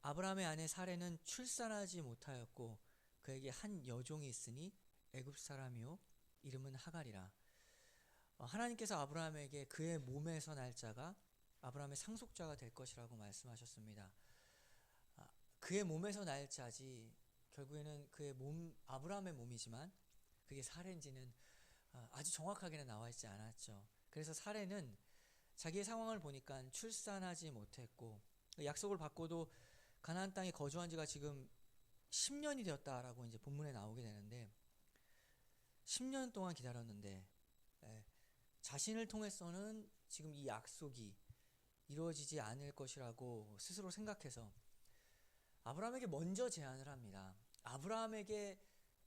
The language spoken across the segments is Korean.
아브라함의 아내 사레는 출산하지 못하였고 그에게 한 여종이 있으니 애굽 사람이요 이름은 하갈이라. 하나님께서 아브라함에게 그의 몸에서 날 자가 아브라함의 상속자가 될 것이라고 말씀하셨습니다. 그의 몸에서 날 자지 결국에는 그의 몸, 아브라함의 몸이지만 그게 사레인지는 아주 정확하게는 나와 있지 않았죠. 그래서 사레는 자기의 상황을 보니까 출산하지 못했고 약속을 받고도 가나안 땅에 거주한 지가 지금 10년이 되었다라고 이제 본문에 나오게 되는데 10년 동안 기다렸는데 자신을 통해서는 지금 이 약속이 이루어지지 않을 것이라고 스스로 생각해서 아브라함에게 먼저 제안을 합니다. 아브라함에게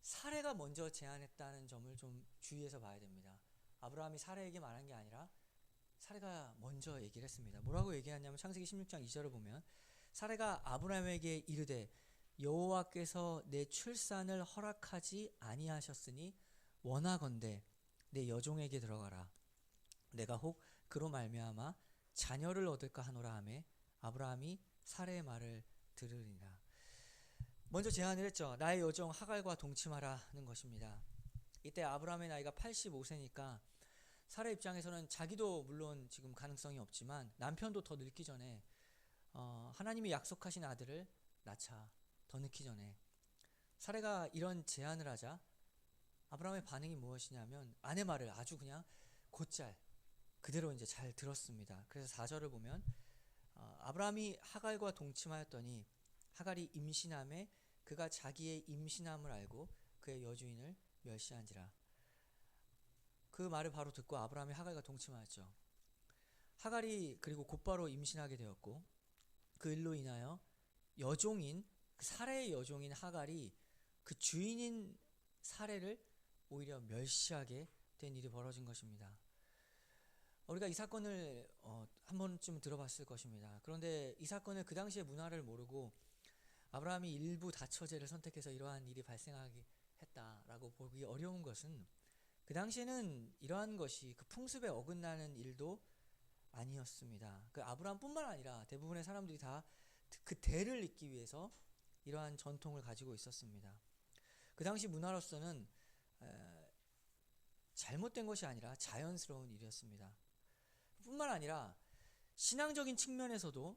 사레가 먼저 제안했다는 점을 좀 주의해서 봐야 됩니다. 아브라함이 사레에게 말한 게 아니라 사레가 먼저 얘기를 했습니다. 뭐라고 얘기하냐면 창세기 16장 2절을 보면 사레가 아브라함에게 이르되 여호와께서 내 출산을 허락하지 아니하셨으니 원하건대 내 여종에게 들어가라. 내가 혹 그로 말미암아 자녀를 얻을까 하노라 하매 아브라함이 사레의 말을 들으리라. 먼저 제안을 했죠. 나의 여종 하갈과 동침하라는 것입니다. 이때 아브라함의 나이가 85세니까 사라 입장에서는 자기도 물론 지금 가능성이 없지만 남편도 더 늙기 전에 하나님이 약속하신 아들을 낳자. 더 늦기 전에 사라가 이런 제안을 하자 아브라함의 반응이 무엇이냐면 아내 말을 아주 그냥 곧잘 그대로 이제 잘 들었습니다. 그래서 4절을 보면 아브라함이 하갈과 동침하였더니 하갈이 임신함에 그가 자기의 임신함을 알고 그의 여주인을 멸시한지라. 그 말을 바로 듣고 아브라함이 하갈과 동침하였죠. 하갈이 그리고 곧바로 임신하게 되었고 그 일로 인하여 여종인 사레의 여종인 하갈이 그 주인인 사레를 오히려 멸시하게 된 일이 벌어진 것입니다. 우리가 이 사건을 한 번쯤 들어봤을 것입니다. 그런데 이 사건을 그 당시의 문화를 모르고 아브라함이 일부 다처제를 선택해서 이러한 일이 발생하게 했다라고 보기 어려운 것은 그 당시에는 이러한 것이 그 풍습에 어긋나는 일도 아니었습니다. 그 아브라함뿐만 아니라 대부분의 사람들이 다 그 대를 잇기 위해서 이러한 전통을 가지고 있었습니다. 그 당시 문화로서는 잘못된 것이 아니라 자연스러운 일이었습니다. 뿐만 아니라 신앙적인 측면에서도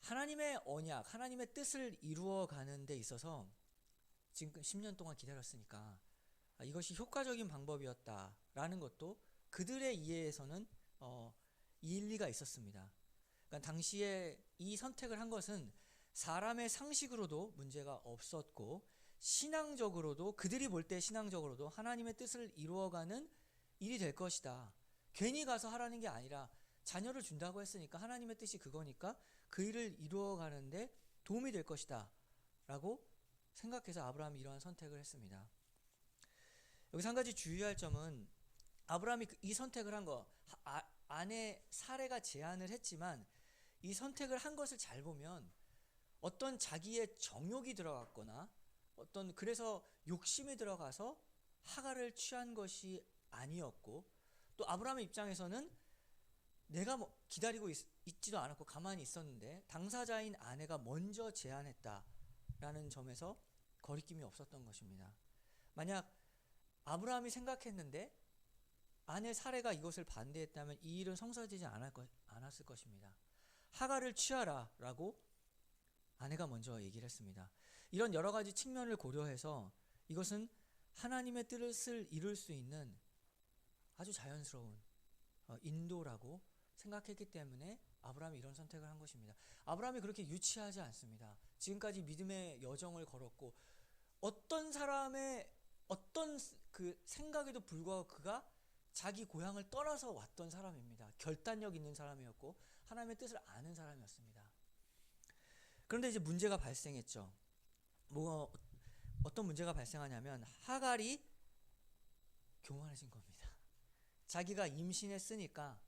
하나님의 언약, 하나님의 뜻을 이루어가는 데 있어서 지금 10년 동안 기다렸으니까 이것이 효과적인 방법이었다라는 것도 그들의 이해에서는 일리가 있었습니다. 그러니까 당시에 이 선택을 한 것은 사람의 상식으로도 문제가 없었고 신앙적으로도 그들이 볼 때 신앙적으로도 하나님의 뜻을 이루어가는 일이 될 것이다. 괜히 가서 하라는 게 아니라 자녀를 준다고 했으니까 하나님의 뜻이 그거니까 그 일을 이루어가는데 도움이 될 것이다 라고 생각해서 아브라함이 이러한 선택을 했습니다. 여기서 한 가지 주의할 점은 아브라함이 이 선택을 한 거, 아내 사레가 제안을 했지만 이 선택을 한 것을 잘 보면 어떤 자기의 정욕이 들어갔거나 어떤 그래서 욕심이 들어가서 하갈을 취한 것이 아니었고 또 아브라함의 입장에서는 내가 기다리고 있지도 않았고 가만히 있었는데 당사자인 아내가 먼저 제안했다라는 점에서 거리낌이 없었던 것입니다. 만약 아브라함이 생각했는데 아내 사레가 이것을 반대했다면 이 일은 성사되지 않았을 것입니다. 하갈을 취하라 라고 아내가 먼저 얘기를 했습니다. 이런 여러 가지 측면을 고려해서 이것은 하나님의 뜻을 이룰 수 있는 아주 자연스러운 인도라고 생각했기 때문에 아브라함이 이런 선택을 한 것입니다. 아브라함이 그렇게 유치하지 않습니다. 지금까지 믿음의 여정을 걸었고 어떤 사람의 어떤 그 생각에도 불구하고 그가 자기 고향을 떠나서 왔던 사람입니다. 결단력 있는 사람이었고 하나님의 뜻을 아는 사람이었습니다. 그런데 이제 문제가 발생했죠. 어떤 문제가 발생하냐면 하갈이 교만해진 겁니다. 자기가 임신했으니까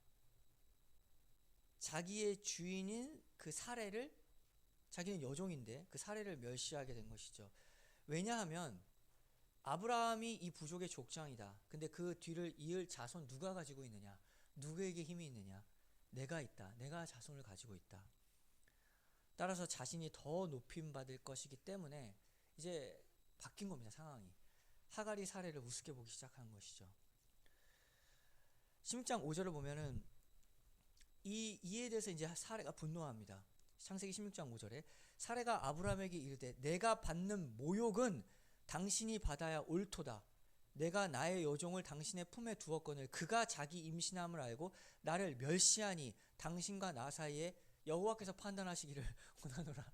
자기의 주인인 그 사레를 자기는 여종인데 그 사레를 멸시하게 된 것이죠. 왜냐하면 아브라함이 이 부족의 족장이다. 근데 그 뒤를 이을 자손 누가 가지고 있느냐? 누구에게 힘이 있느냐? 내가 있다. 내가 자손을 가지고 있다. 따라서 자신이 더 높임 받을 것이기 때문에 이제 바뀐 겁니다. 상황이. 하갈이 사례를 우습게 보기 시작한 것이죠. 16장 5절을 보면은 이에 대해서 이제 사례가 분노합니다. 창세기 16장 5절에 사례가 아브라함에게 이르되 내가 받는 모욕은 당신이 받아야 옳도다. 내가 나의 여종을 당신의 품에 두었거늘 그가 자기 임신함을 알고 나를 멸시하니 당신과 나 사이에 여호와께서 판단하시기를 원하노라.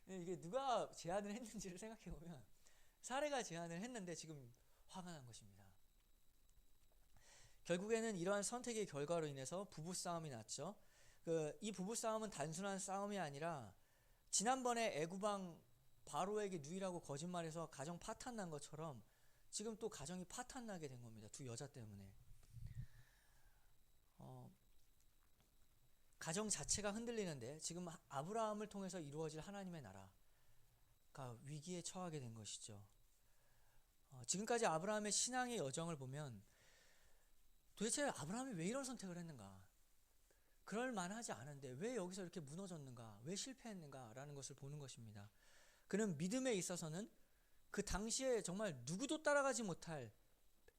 이게 누가 제안을 했는지를 생각해 보면 사례가 제안을 했는데 지금 화가 난 것입니다. 결국에는 이러한 선택의 결과로 인해서 부부싸움이 났죠. 이 부부싸움은 단순한 싸움이 아니라 지난번에 애굽왕 바로에게 누이라고 거짓말해서 가정 파탄 난 것처럼 지금 또 가정이 파탄 나게 된 겁니다. 두 여자 때문에. 가정 자체가 흔들리는데 지금 아브라함을 통해서 이루어질 하나님의 나라가 위기에 처하게 된 것이죠. 지금까지 아브라함의 신앙의 여정을 보면 도대체 아브라함이 왜 이런 선택을 했는가? 그럴 만하지 않은데 왜 여기서 이렇게 무너졌는가? 왜 실패했는가? 라는 것을 보는 것입니다. 그는 믿음에 있어서는 그 당시에 정말 누구도 따라가지 못할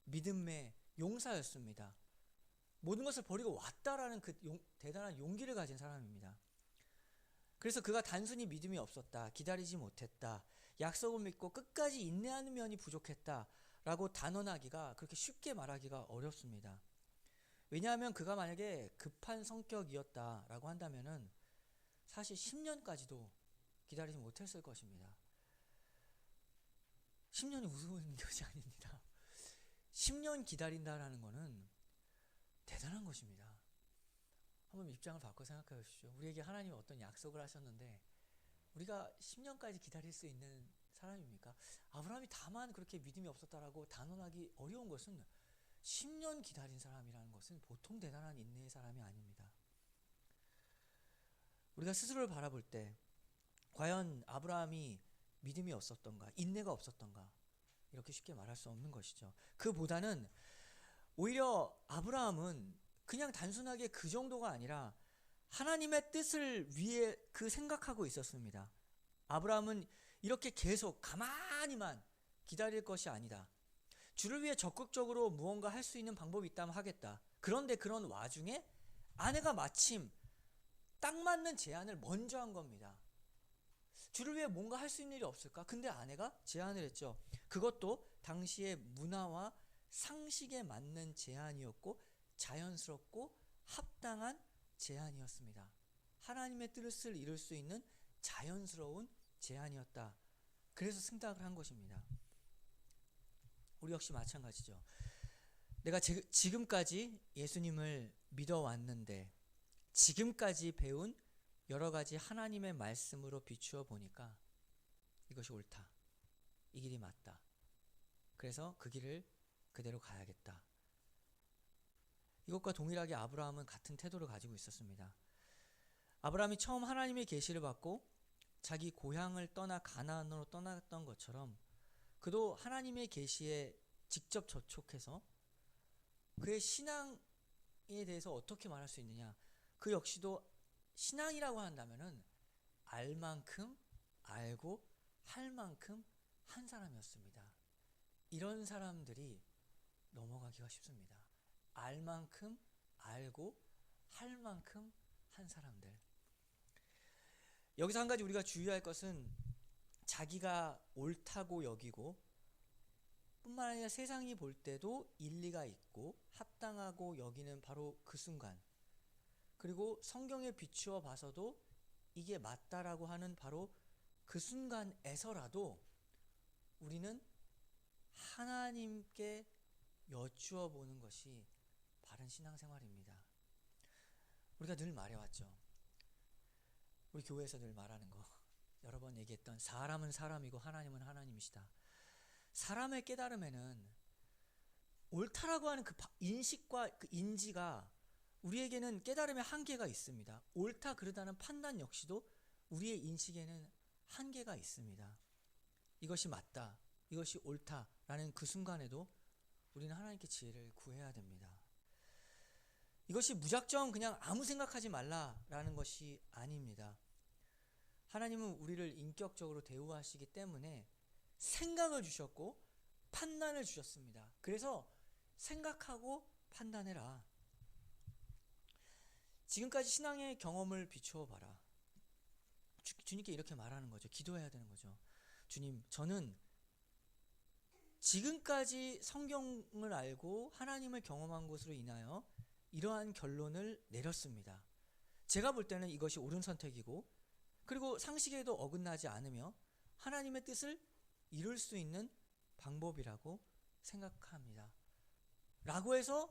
믿음의 용사였습니다. 모든 것을 버리고 왔다라는 그 대단한 용기를 가진 사람입니다. 그래서 그가 단순히 믿음이 없었다, 기다리지 못했다, 약속을 믿고 끝까지 인내하는 면이 부족했다 라고 단언하기가, 그렇게 쉽게 말하기가 어렵습니다. 왜냐하면 그가 만약에 급한 성격이었다라고 한다면은 사실 10년까지도 기다리지 못했을 것입니다. 10년이 우스운 것이 아닙니다. 10년 기다린다라는 것은 대단한 것입니다. 한번 입장을 바꿔 생각해 보십시오. 우리에게 하나님이 어떤 약속을 하셨는데 우리가 10년까지 기다릴 수 있는 사람입니까? 아브라함이 다만 그렇게 믿음이 없었다라고 단언하기 어려운 것은 10년 기다린 사람이라는 것은 보통 대단한 인내의 사람이 아닙니다. 우리가 스스로를 바라볼 때 과연 아브라함이 믿음이 없었던가, 인내가 없었던가, 이렇게 쉽게 말할 수 없는 것이죠. 그보다는 오히려 아브라함은 그냥 단순하게 그 정도가 아니라 하나님의 뜻을 위해 생각하고 있었습니다. 아브라함은 이렇게 계속 가만히만 기다릴 것이 아니다. 주를 위해 적극적으로 무언가 할 수 있는 방법이 있다면 하겠다. 그런데 그런 와중에 아내가 마침 딱 맞는 제안을 먼저 한 겁니다. 주를 위해 뭔가 할 수 있는 일이 없을까? 근데 아내가 제안을 했죠. 그것도 당시의 문화와 상식에 맞는 제안이었고 자연스럽고 합당한 제안이었습니다. 하나님의 뜻을 이룰 수 있는 자연스러운 제안이었다. 그래서 승낙을 한 것입니다. 우리 역시 마찬가지죠. 내가 지금까지 예수님을 믿어왔는데 지금까지 배운 여러 가지 하나님의 말씀으로 비추어 보니까 이것이 옳다. 이 길이 맞다. 그래서 그 길을 그대로 가야겠다. 이것과 동일하게 아브라함은 같은 태도를 가지고 있었습니다. 아브라함이 처음 하나님의 계시를 받고 자기 고향을 떠나 가나안으로 떠났던 것처럼 그도 하나님의 계시에 직접 접촉해서 그의 신앙에 대해서 어떻게 말할 수 있느냐? 그 역시도 신앙이라고 한다면은 알 만큼 알고 할 만큼 한 사람이었습니다. 이런 사람들이 넘어가기가 쉽습니다. 알 만큼 알고 할 만큼 한 사람들. 여기서 한 가지 우리가 주의할 것은 자기가 옳다고 여기고 뿐만 아니라 세상이 볼 때도 일리가 있고 합당하고 여기는 바로 그 순간, 그리고 성경에 비추어 봐서도 이게 맞다라고 하는 바로 그 순간에서라도 우리는 하나님께 여쭈어 보는 것이 바른 신앙생활입니다. 우리가 늘 말해왔죠. 우리 교회에서 늘 말하는 거, 여러 번 얘기했던 사람은 사람이고 하나님은 하나님이시다. 사람의 깨달음에는 옳다라고 하는 그 인식과 그 인지가 우리에게는 깨달음의 한계가 있습니다. 옳다 그르다는 판단 역시도 우리의 인식에는 한계가 있습니다. 이것이 맞다, 이것이 옳다라는 그 순간에도 우리는 하나님께 지혜를 구해야 됩니다. 이것이 무작정 그냥 아무 생각하지 말라라는 것이 아닙니다. 하나님은 우리를 인격적으로 대우하시기 때문에 생각을 주셨고 판단을 주셨습니다. 그래서 생각하고 판단해라. 지금까지 신앙의 경험을 비추어 봐라. 주님께 이렇게 말하는 거죠. 기도해야 되는 거죠. 주님, 저는 지금까지 성경을 알고 하나님을 경험한 것으로 인하여 이러한 결론을 내렸습니다. 제가 볼 때는 이것이 옳은 선택이고, 그리고 상식에도 어긋나지 않으며 하나님의 뜻을 이룰 수 있는 방법이라고 생각합니다. 라고 해서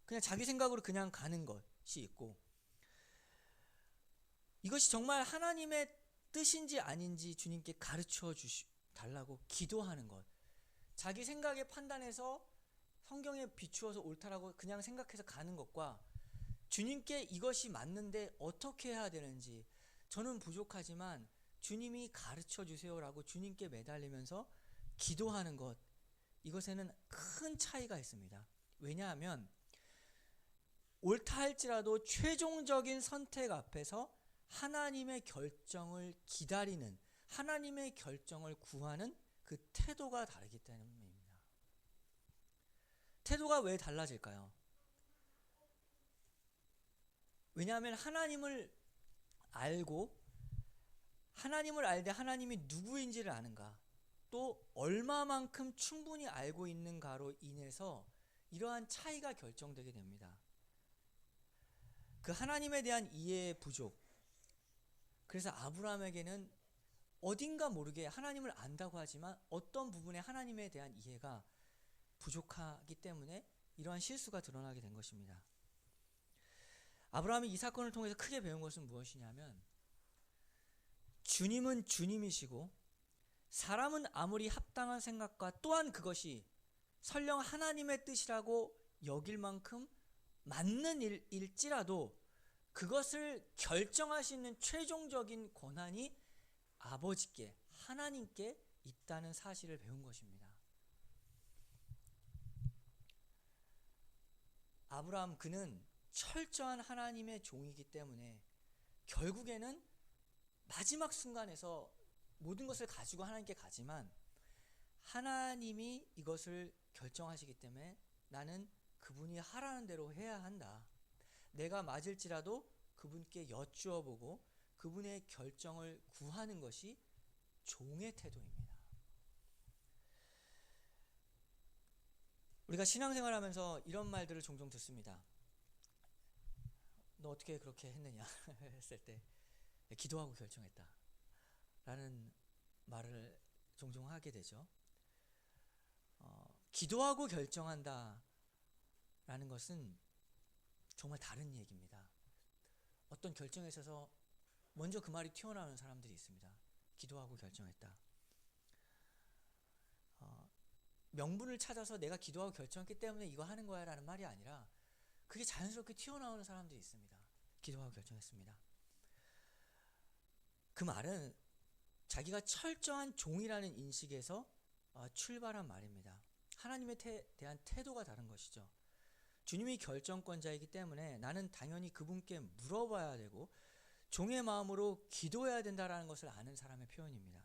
그냥 자기 생각으로 그냥 가는 것이 있고, 이것이 정말 하나님의 뜻인지 아닌지 주님께 가르쳐 달라고 기도하는 것, 자기 생각에 판단해서 성경에 비추어서 옳다라고 그냥 생각해서 가는 것과 주님께 이것이 맞는데 어떻게 해야 되는지, 저는 부족하지만 주님이 가르쳐 주세요라고 주님께 매달리면서 기도하는 것, 이것에는 큰 차이가 있습니다. 왜냐하면 옳다 할지라도 최종적인 선택 앞에서 하나님의 결정을 기다리는, 하나님의 결정을 구하는 그 태도가 다르기 때문입니다. 태도가 왜 달라질까요? 왜냐하면 하나님을 알고, 하나님을 알되 하나님이 누구인지를 아는가, 또 얼마만큼 충분히 알고 있는가로 인해서 이러한 차이가 결정되게 됩니다. 그 하나님에 대한 이해의 부족, 그래서 아브라함에게는 어딘가 모르게 하나님을 안다고 하지만 어떤 부분에 하나님에 대한 이해가 부족하기 때문에 이러한 실수가 드러나게 된 것입니다. 아브라함이 이 사건을 통해서 크게 배운 것은 무엇이냐면, 주님은 주님이시고 사람은 아무리 합당한 생각과 또한 그것이 설령 하나님의 뜻이라고 여길 만큼 맞는 일일지라도 그것을 결정할 수 있는 최종적인 권한이 아버지께, 하나님께 있다는 사실을 배운 것입니다. 아브라함, 그는 철저한 하나님의 종이기 때문에 결국에는 마지막 순간에서 모든 것을 가지고 하나님께 가지만, 하나님이 이것을 결정하시기 때문에 나는 그분이 하라는 대로 해야 한다. 내가 맞을지라도 그분께 여쭈어 보고 그분의 결정을 구하는 것이 종의 태도입니다. 우리가 신앙생활하면서 이런 말들을 종종 듣습니다. 너 어떻게 그렇게 했느냐 했을 때 기도하고 결정했다 라는 말을 종종 하게 되죠. 기도하고 결정한다 라는 것은 정말 다른 얘기입니다. 어떤 결정에 있어서 먼저 그 말이 튀어나오는 사람들이 있습니다. 기도하고 결정했다. 명분을 찾아서 내가 기도하고 결정했기 때문에 이거 하는 거야 라는 말이 아니라 그게 자연스럽게 튀어나오는 사람들이 있습니다. 기도하고 결정했습니다. 그 말은 자기가 철저한 종이라는 인식에서 출발한 말입니다. 하나님에 대한 태도가 다른 것이죠. 주님이 결정권자이기 때문에 나는 당연히 그분께 물어봐야 되고 종의 마음으로 기도해야 된다라는 것을 아는 사람의 표현입니다.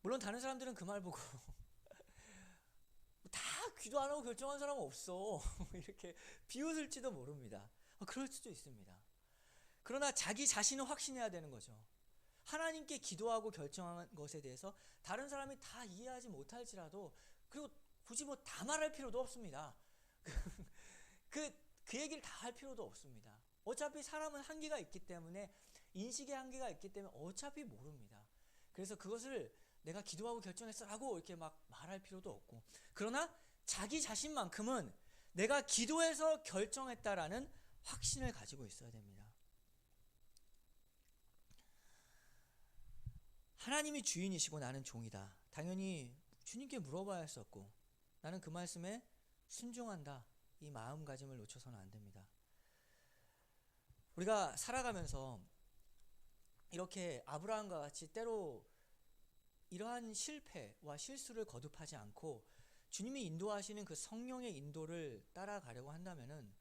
물론 다른 사람들은 그 말 보고 다 기도 안 하고 결정한 사람은 없어 이렇게 비웃을지도 모릅니다. 그럴 수도 있습니다. 그러나 자기 자신은 확신해야 되는 거죠. 하나님께 기도하고 결정한 것에 대해서 다른 사람이 다 이해하지 못할지라도, 그리고 굳이 뭐 다 말할 필요도 없습니다. 그 얘기를 다 할 필요도 없습니다. 어차피 사람은 한계가 있기 때문에, 인식의 한계가 있기 때문에 어차피 모릅니다. 그래서 그것을 내가 기도하고 결정했어 라고 이렇게 막 말할 필요도 없고, 그러나 자기 자신만큼은 내가 기도해서 결정했다라는 확신을 가지고 있어야 됩니다. 하나님이 주인이시고 나는 종이다. 당연히 주님께 물어봐야 했었고 나는 그 말씀에 순종한다. 이 마음가짐을 놓쳐서는 안 됩니다. 우리가 살아가면서 이렇게 아브라함과 같이 때로 이러한 실패와 실수를 거듭하지 않고 주님이 인도하시는 그 성령의 인도를 따라가려고 한다면은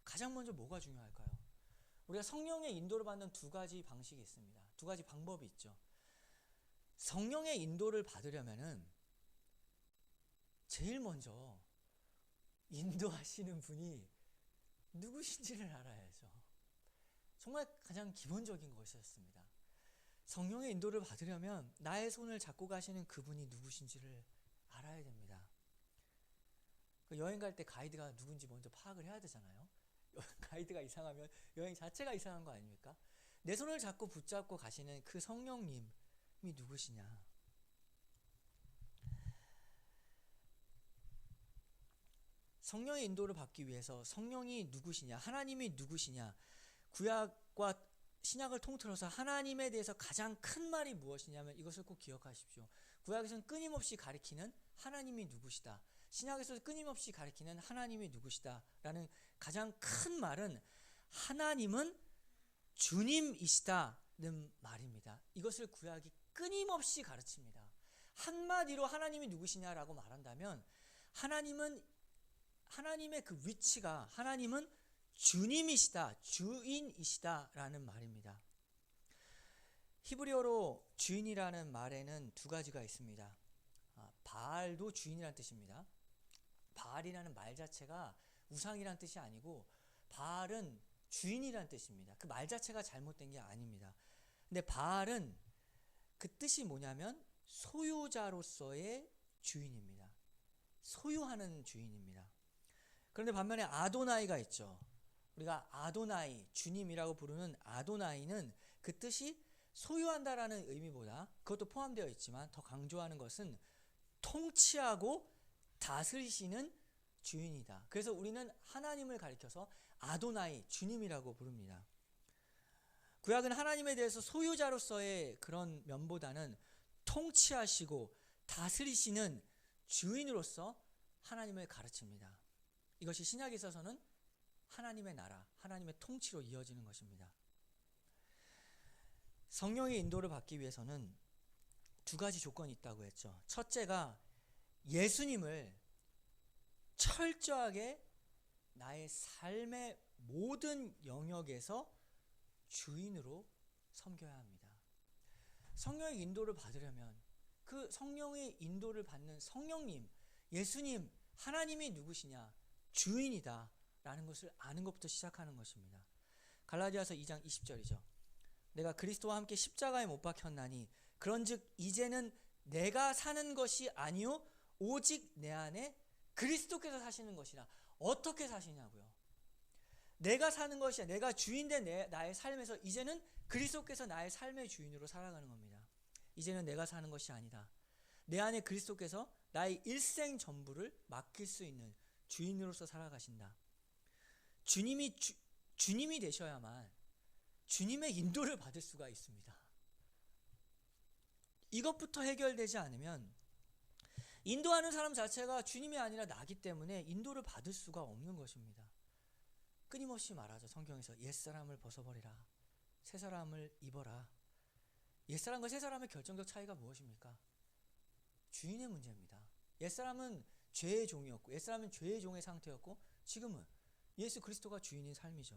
가장 먼저 뭐가 중요할까요? 우리가 성령의 인도를 받는 두 가지 방식이 있습니다. 두 가지 방법이 있죠. 성령의 인도를 받으려면은 제일 먼저 인도하시는 분이 누구신지를 알아야죠. 정말 가장 기본적인 것이었습니다. 성령의 인도를 받으려면 나의 손을 잡고 가시는 그분이 누구신지를 알아야 됩니다. 여행 갈 때 가이드가 누군지 먼저 파악을 해야 되잖아요. 가이드가 이상하면 여행 자체가 이상한 거 아닙니까? 내 손을 잡고 붙잡고 가시는 그 성령님이 누구시냐? 성령의 인도를 받기 위해서 성령이 누구시냐, 하나님이 누구시냐, 구약과 신약을 통틀어서 하나님에 대해서 가장 큰 말이 무엇이냐면 이것을 꼭 기억하십시오. 구약에서는 끊임없이 가리키는 하나님이 누구시다, 신약에서 끊임없이 가리키는 하나님이 누구시다 라는 가장 큰 말은 하나님은 주님이시다는 말입니다. 이것을 구약이 끊임없이 가르칩니다. 한마디로 하나님이 누구시냐라고 말한다면 하나님의 그 위치가, 하나님은 주님이시다, 주인이시다라는 말입니다. 히브리어로 주인이라는 말에는 두 가지가 있습니다. 바알도 주인이라는 뜻입니다. 바알이라는 말 자체가 우상이라는 뜻이 아니고 바알은 주인이라는 뜻입니다. 그 말 자체가 잘못된 게 아닙니다. 근데 바알은 그 뜻이 뭐냐면 소유자로서의 주인입니다. 소유하는 주인입니다. 그런데 반면에 아도나이가 있죠. 우리가 아도나이, 주님이라고 부르는 아도나이는 그 뜻이 소유한다라는 의미보다, 그것도 포함되어 있지만 더 강조하는 것은 통치하고 다스리시는 주인이다. 그래서 우리는 하나님을 가리켜서 아도나이, 주님이라고 부릅니다. 구약은 하나님에 대해서 소유자로서의 그런 면보다는 통치하시고 다스리시는 주인으로서 하나님을 가르칩니다. 이것이 신약에 있어서는 하나님의 나라, 하나님의 통치로 이어지는 것입니다. 성령의 인도를 받기 위해서는 두 가지 조건이 있다고 했죠. 첫째가 예수님을 철저하게 나의 삶의 모든 영역에서 주인으로 섬겨야 합니다. 성령의 인도를 받으려면 그 성령의 인도를 받는 성령님, 예수님, 하나님이 누구시냐, 주인이다 라는 것을 아는 것부터 시작하는 것입니다. 갈라디아서 2장 20절이죠. 내가 그리스도와 함께 십자가에 못 박혔나니 그런즉 이제는 내가 사는 것이 아니요 오직 내 안에 그리스도께서 사시는 것이라. 어떻게 사시냐고요? 내가 사는 것이 아니라 내가 주인된 나의 삶에서 이제는 그리스도께서 나의 삶의 주인으로 살아가는 겁니다. 이제는 내가 사는 것이 아니다. 내 안에 그리스도께서 나의 일생 전부를 맡길 수 있는 주인으로서 살아가신다. 주님이 되셔야만 주님의 인도를 받을 수가 있습니다. 이것부터 해결되지 않으면 인도하는 사람 자체가 주님이 아니라 나기 때문에 인도를 받을 수가 없는 것입니다. 끊임없이 말하죠. 성경에서 옛사람을 벗어버리라, 새사람을 입어라. 옛사람과 새사람의 결정적 차이가 무엇입니까? 주인의 문제입니다. 옛사람은 죄의 종이었고, 옛사람은 죄의 종의 상태였고, 지금은 예수 그리스도가 주인인 삶이죠.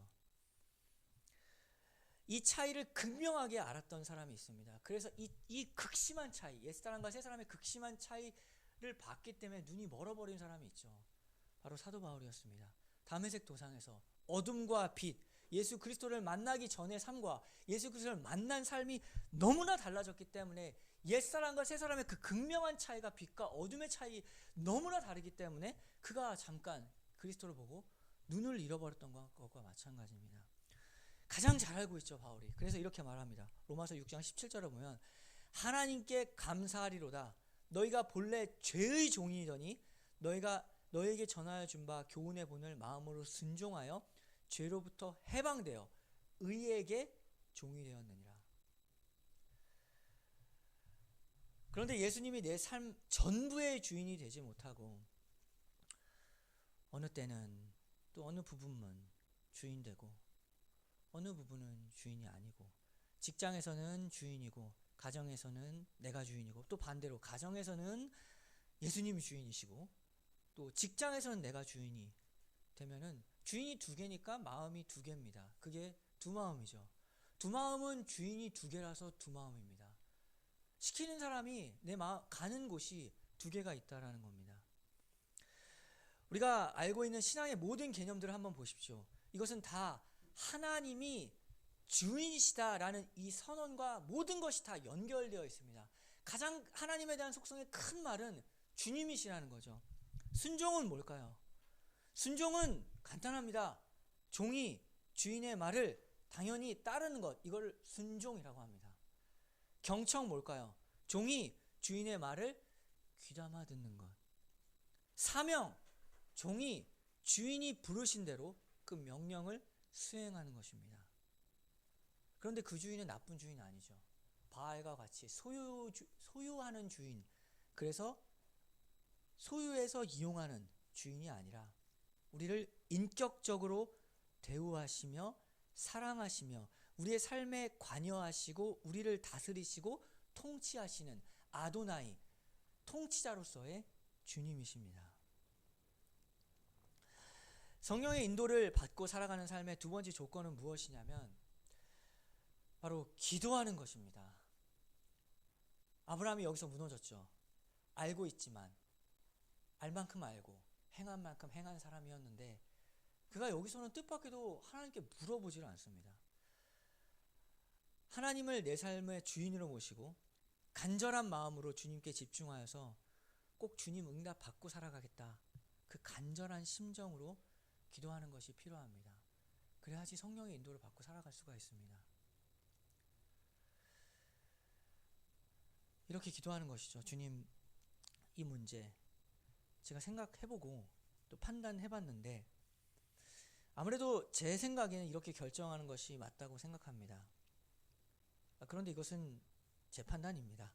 이 차이를 극명하게 알았던 사람이 있습니다. 그래서 이 극심한 차이, 옛사람과 새사람의 극심한 차이를 봤기 때문에 눈이 멀어버린 사람이 있죠. 바로 사도 바울이었습니다. 다메섹 도상에서 어둠과 빛, 예수 그리스도를 만나기 전의 삶과 예수 그리스도를 만난 삶이 너무나 달라졌기 때문에 옛사람과 새사람의 그 극명한 차이가 빛과 어둠의 차이 너무나 다르기 때문에 그가 잠깐 그리스도를 보고 눈을 잃어버렸던 것과 마찬가지입니다. 가장 잘 알고 있죠, 바울이. 그래서 이렇게 말합니다. 로마서 6장 17절에 보면 하나님께 감사하리로다. 너희가 본래 죄의 종이더니 너희가 너에게 전하여 준 바 교훈의 본을 마음으로 순종하여 죄로부터 해방되어 의에게 종이 되었느니라. 그런데 예수님이 내 삶 전부의 주인이 되지 못하고 어느 때는 또 어느 부분은 주인 되고 어느 부분은 주인이 아니고, 직장에서는 주인이고 가정에서는 내가 주인이고, 또 반대로 가정에서는 예수님이 주인이시고 또 직장에서는 내가 주인이 되면은 주인이 두 개니까 마음이 두 개입니다. 그게 두 마음이죠. 두 마음은 주인이 두 개라서 두 마음입니다. 시키는 사람이 내 마음 가는 곳이 두 개가 있다라는 겁니다. 우리가 알고 있는 신앙의 모든 개념들을 한번 보십시오. 이것은 다 하나님이 주인이시다라는 이 선언과 모든 것이 다 연결되어 있습니다. 가장 하나님에 대한 속성의 큰 말은 주님이시라는 거죠. 순종은 뭘까요? 순종은 간단합니다. 종이 주인의 말을 당연히 따르는 것, 이걸 순종이라고 합니다. 경청 뭘까요? 종이 주인의 말을 귀담아 듣는 것. 사명, 종이 주인이 부르신 대로 그 명령을 수행하는 것입니다. 그런데 그 주인은 나쁜 주인 아니죠. 바알과 같이 소유하는 주인, 그래서 소유해서 이용하는 주인이 아니라 우리를 인격적으로 대우하시며 사랑하시며 우리의 삶에 관여하시고 우리를 다스리시고 통치하시는 아도나이, 통치자로서의 주님이십니다. 성령의 인도를 받고 살아가는 삶의 두 번째 조건은 무엇이냐면 바로 기도하는 것입니다. 아브라함이 여기서 무너졌죠. 알고 있지만 알 만큼 알고 행한 만큼 행한 사람이었는데 그가 여기서는 뜻밖에도 하나님께 물어보지를 않습니다. 하나님을 내 삶의 주인으로 모시고 간절한 마음으로 주님께 집중하여서 꼭 주님 응답 받고 살아가겠다. 그 간절한 심정으로 기도하는 것이 필요합니다. 그래야지 성령의 인도를 받고 살아갈 수가 있습니다. 이렇게 기도하는 것이죠. 주님, 이 문제 제가 생각해보고 또 판단해봤는데 아무래도 제 생각에는 이렇게 결정하는 것이 맞다고 생각합니다. 그런데 이것은 제 판단입니다.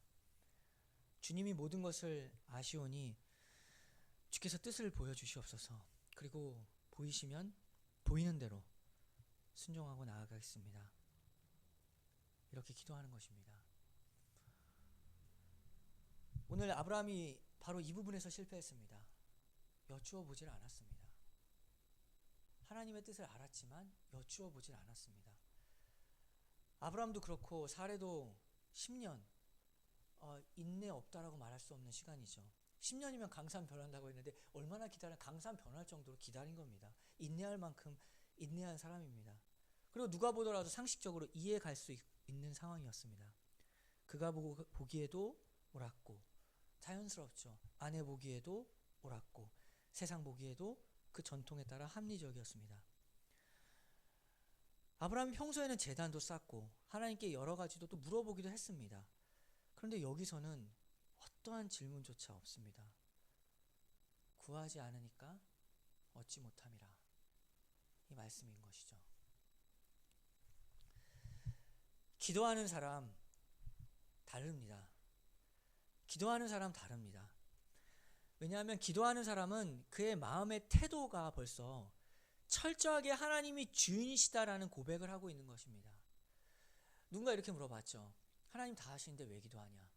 주님이 모든 것을 아시오니 주께서 뜻을 보여주시옵소서. 그리고 보이시면 보이는 대로 순종하고 나아가겠습니다. 이렇게 기도하는 것입니다. 오늘 아브라함이 바로 이 부분에서 실패했습니다. 여쭈어 보질 않았습니다. 하나님의 뜻을 알았지만 여쭈어 보질 않았습니다. 아브라함도 그렇고 사례도 10년 인내 없다라고 말할 수 없는 시간이죠. 10년이면 강산 변한다고 했는데 얼마나 강산 변할 정도로 기다린 겁니다. 인내할 만큼 인내한 사람입니다. 그리고 누가 보더라도 상식적으로 이해 갈 수 있는 상황이었습니다. 그가 보기에도 옳았고 자연스럽죠. 아내 보기에도 옳았고 세상 보기에도 그 전통에 따라 합리적이었습니다. 아브라함이 평소에는 제단도 쌓고 하나님께 여러 가지도 또 물어보기도 했습니다. 그런데 여기서는 어떠한 질문조차 없습니다. 구하지 않으니까 얻지 못함이라. 이 말씀인 것이죠. 기도하는 사람 다릅니다. 기도하는 사람 다릅니다. 왜냐하면 기도하는 사람은 그의 마음의 태도가 벌써 철저하게 하나님이 주인이시다라는 고백을 하고 있는 것입니다. 누군가 이렇게 물어봤죠. 하나님 다 하시는데 왜 기도하냐?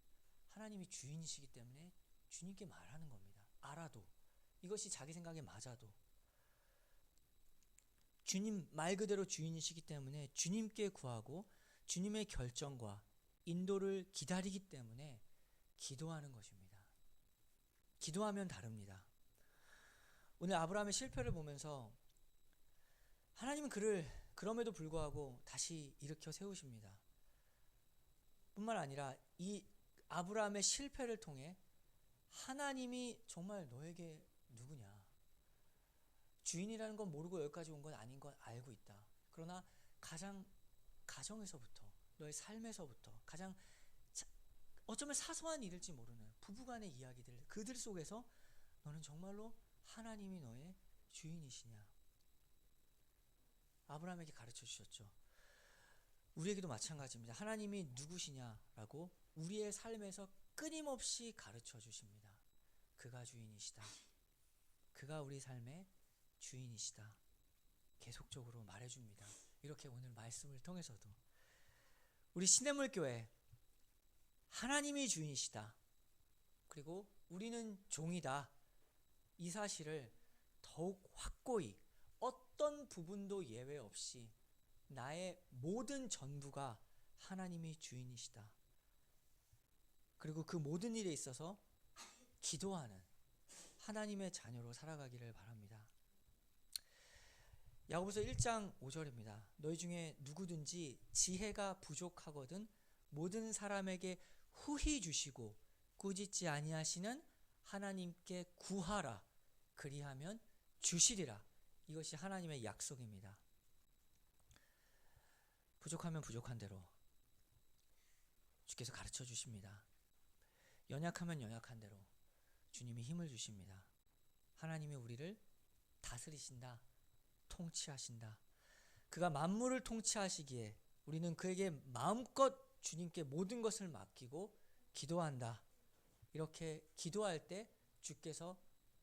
하나님이 주인이시기 때문에 주님께 말하는 겁니다. 알아도 이것이 자기 생각에 맞아도 주님 말 그대로 주인이시기 때문에 주님께 구하고 주님의 결정과 인도를 기다리기 때문에 기도하는 것입니다. 기도하면 다릅니다. 오늘 아브라함의 실패를 보면서 하나님은 그를 그럼에도 불구하고 다시 일으켜 세우십니다. 뿐만 아니라 이 아브라함의 실패를 통해 하나님이 정말 너에게 누구냐? 주인이라는 건 모르고 여기까지 온 건 아닌 건 알고 있다. 그러나 가정에서부터 너의 삶에서부터 가장 어쩌면 사소한 일일지 모르는 부부간의 이야기들 그들 속에서 너는 정말로 하나님이 너의 주인이시냐? 아브라함에게 가르쳐 주셨죠. 우리에게도 마찬가지입니다. 하나님이 누구시냐라고 우리의 삶에서 끊임없이 가르쳐 주십니다. 그가 주인이시다. 그가 우리 삶의 주인이시다. 계속적으로 말해줍니다. 이렇게 오늘 말씀을 통해서도 우리 시냇물교회 하나님이 주인이시다. 그리고 우리는 종이다. 이 사실을 더욱 확고히 어떤 부분도 예외 없이 나의 모든 전부가 하나님이 주인이시다. 그리고 그 모든 일에 있어서 기도하는 하나님의 자녀로 살아가기를 바랍니다. 야고보서 1장 5절입니다. 너희 중에 누구든지 지혜가 부족하거든 모든 사람에게 후히 주시고 꾸짖지 아니하시는 하나님께 구하라. 그리하면 주시리라. 이것이 하나님의 약속입니다. 부족하면 부족한 대로 주께서 가르쳐 주십니다. 연약하면 연약한 대로 주님이 힘을 주십니다. 하나님이 우리를 다스리신다. 통치하신다. 그가 만물을 통치하시기에 우리는 그에게 마음껏 주님께 모든 것을 맡기고 기도한다. 이렇게 기도할 때 주께서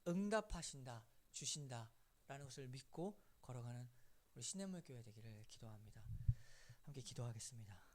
응답하신다, 주신다 라는 것을 믿고 걸어가는 우리 시냇물 교회 되기를 기도합니다. 함께 기도하겠습니다.